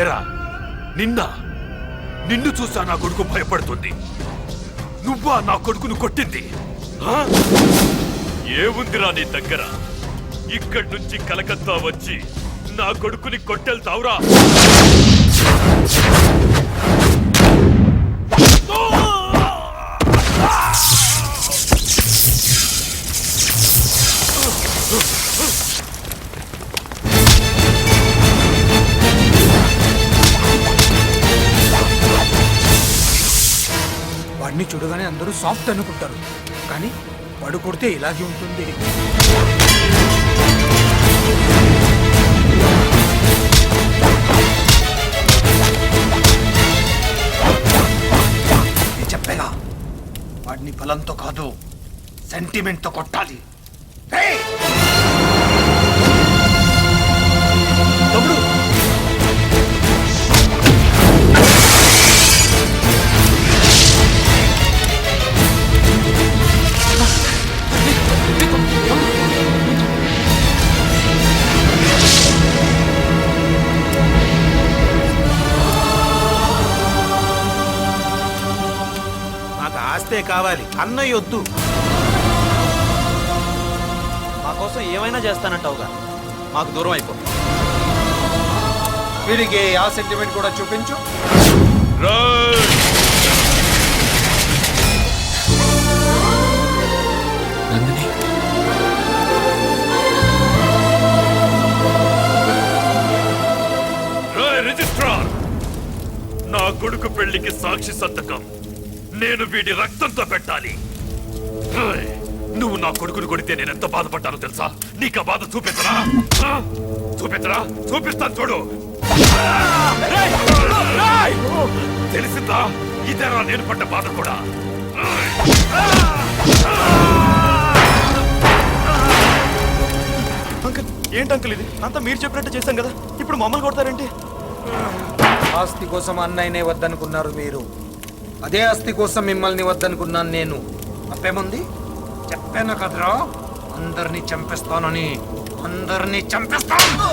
ఏరా నిన్ను చూసా నా కొడుకు భయపడుతుంది. నువ్వా నా కొడుకును కొట్టింది? ఏముందిరా నీ దగ్గర? ఇక్కడి నుంచి కలకత్తా వచ్చి నా కొడుకుని కొట్టెళ్తావురా? వాడిని చూడగానే అందరూ సాఫ్ట్ అనుకుంటారు, కానీ వాడు కొడితే ఇలాగే ఉంటుంది. చెప్పేగా, వాడిని బలంతో కాదు సెంటిమెంట్తో కొట్టాలి. తమ్ముడు, ఆస్తే కావాలి, అన్నయ్య వద్దు. మా కోసం ఏమైనా చేస్తానంటావుగా, మాకు దూరం అయిపో. వీడికి ఆ సెంటిమెంట్ కూడా చూపించు. రిజిస్ట్రార్, నా కొడుకు పెళ్లికి సాక్షి సంతకం నేను వీడి రక్తంతో పెట్టాలి. నువ్వు నా కొడుకుని కొడితే నేను ఎంత బాధపడ్డానో తెలుసా? నీకు ఆ బాధ చూపించరా? చూపిస్తాను చూడు. తెలిసిందా? ఇదేరా నేను పడ్డ బాధ కూడా. అంకుల్, ఏంటి అంకుల్ ఇది? అంతా మీరు చెప్పినట్టు చేశాం కదా, ఇప్పుడు మమ్మల్ని కొడతారేంటి? ఆస్తి కోసం అన్నయ్యనే వద్దనుకున్నారు మీరు, అదే ఆస్తి కోసం మిమ్మల్ని వద్దనుకున్నాను నేను. తప్పేముంది? చెప్పాను కదరా, అందరినీ చంపేస్తానని. అందరినీ చంపేస్తాను.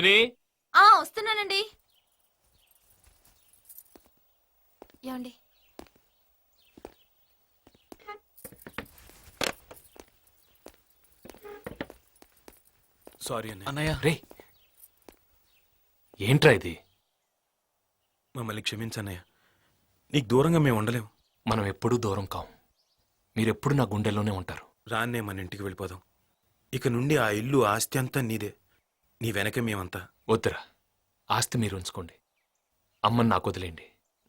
నందిని వస్తున్నానండి. ఏమండి? సారీ అన్నయ్య. అన్నయ్య రే ఏంట్రా ఇది? మమ్మల్ని క్షమించన్నయ్య. నీకు దూరంగా మేము ఉండలేం. మనం ఎప్పుడూ దూరం కాం. మీరెప్పుడు నా గుండెల్లోనే ఉంటారు. రాన్నే మన ఇంటికి వెళ్ళిపోదాం. ఇక నుండి ఆ ఇల్లు ఆస్తి అంతా నీదే. నీ వెనక మేమంతా. వద్దురా, ఆస్తి మీరు ఉంచుకోండి. అమ్మని నాకు వదిలేండి,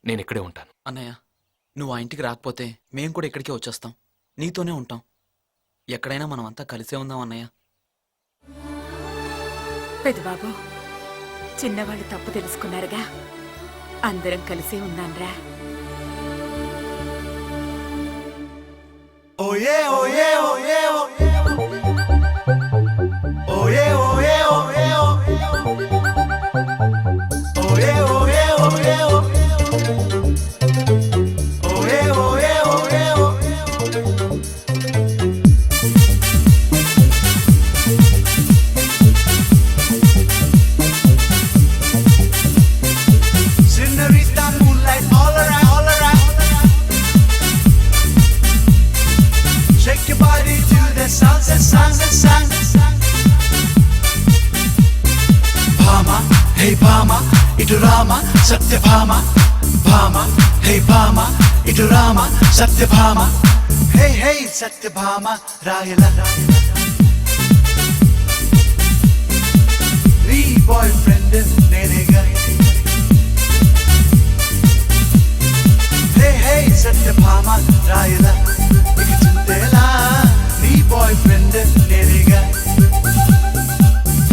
నేను ఇక్కడే ఉంటాను. అన్నయ్య, నువ్వు ఆ ఇంటికి రాకపోతే మేం కూడా ఇక్కడికే వచ్చేస్తాం. నీతోనే ఉంటాం. ఎక్కడైనా మనం అంతా కలిసే ఉందాం అన్నయ్య. పెద్దబాబు, చిన్నవాళ్ళు తప్పు తెలుసుకున్నారుగా, అందరం కలిసే ఉందాంరా. Senorita moonlight all around, all around. Shake your body to the sunset, sunset, sunset. Bhama, hey Bhama, itu Rama, Satya Bhama. Bhama, hey Bhama, itu Rama, Satya Bhama. Hey, hey, Satya Bhama, Rayala. Nee boyfriend, nenega. Hey, hey, Satya Bhama, Rayala. Ika chintela, nee boyfriend, nenega.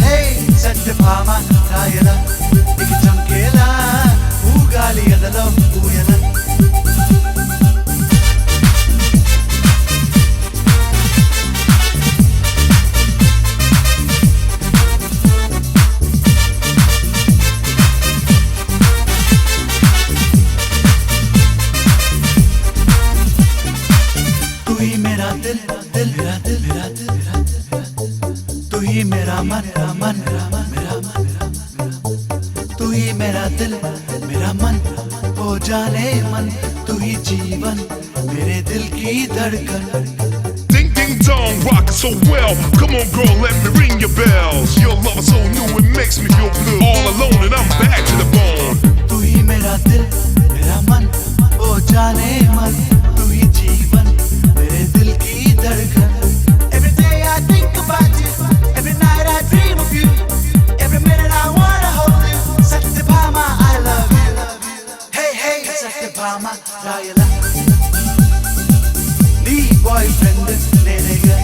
Hey, Satya Bhama, Rayala. Ika chamkela, oogali adalo, ooyala. तू ही मेरा दिल, दिल मेरा दिल, मेरा दिल, मेरा दिल। तू ही मेरा मन, मेरा मन, मेरा मन, मेरा मन, मेरा मन। तू ही मेरा दिल, मेरा मन, ओ जाने मन। तू ही जीवन, मेरे दिल की धड़कन। Ding ding dong, rockin' so well. Come on, girl, let me ring your bells. Your love is so new, it makes me feel blue. All alone and I'm back to the bone. तू ही मेरा दिल, मेरा मन, ओ जाने मन। तू ही जीवन, मेरे दिल की धड़कन। Every day I think about you, every night I dream of you, every minute I wanna hold you. Satya Bhama, I love you. Hey, hey, Satya Bhama, Rayala. Nee boyfriend, nenega.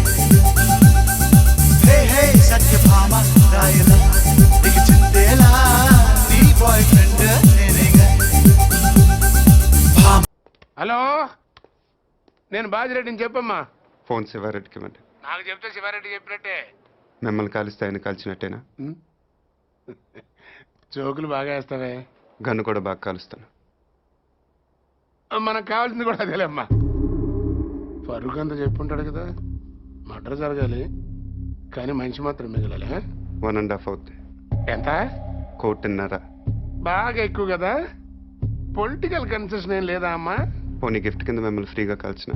Hey, hey, Satya Bhama, Rayala. Ika chintela, nee boyfriend, nenega. Bhama. Hello, నేను బాజిరెడ్డిని చెప్పమ్మా. Phone శివారెడ్డికి ఇవ్వండి. నాకు చెప్తే శివారెడ్డి చెప్పినట్టే. మిమ్మల్ని కలిస్తే ఆయన కలిసినట్టేనా? జోకులు బాగా వేస్తావే. గన్ను కూడా బాగా కాలుస్తాను. మనకు కావాల్సింది కూడా అదేలేమ్మా. ఫరూక్ అంతా చెప్పుంటాడు కదా, మర్డర్ జరగాలి కానీ మనిషి మాత్రం మిగలాలి. 1.5 అవుద్ది. ఎంత? 1.5. బాగా ఎక్కువ కదా. పొలిటికల్ కన్సెషన్ ఏం లేదా అమ్మా? పోనీ గిఫ్ట్ కింద మిమ్మల్ని ఫ్రీగా కలిసిన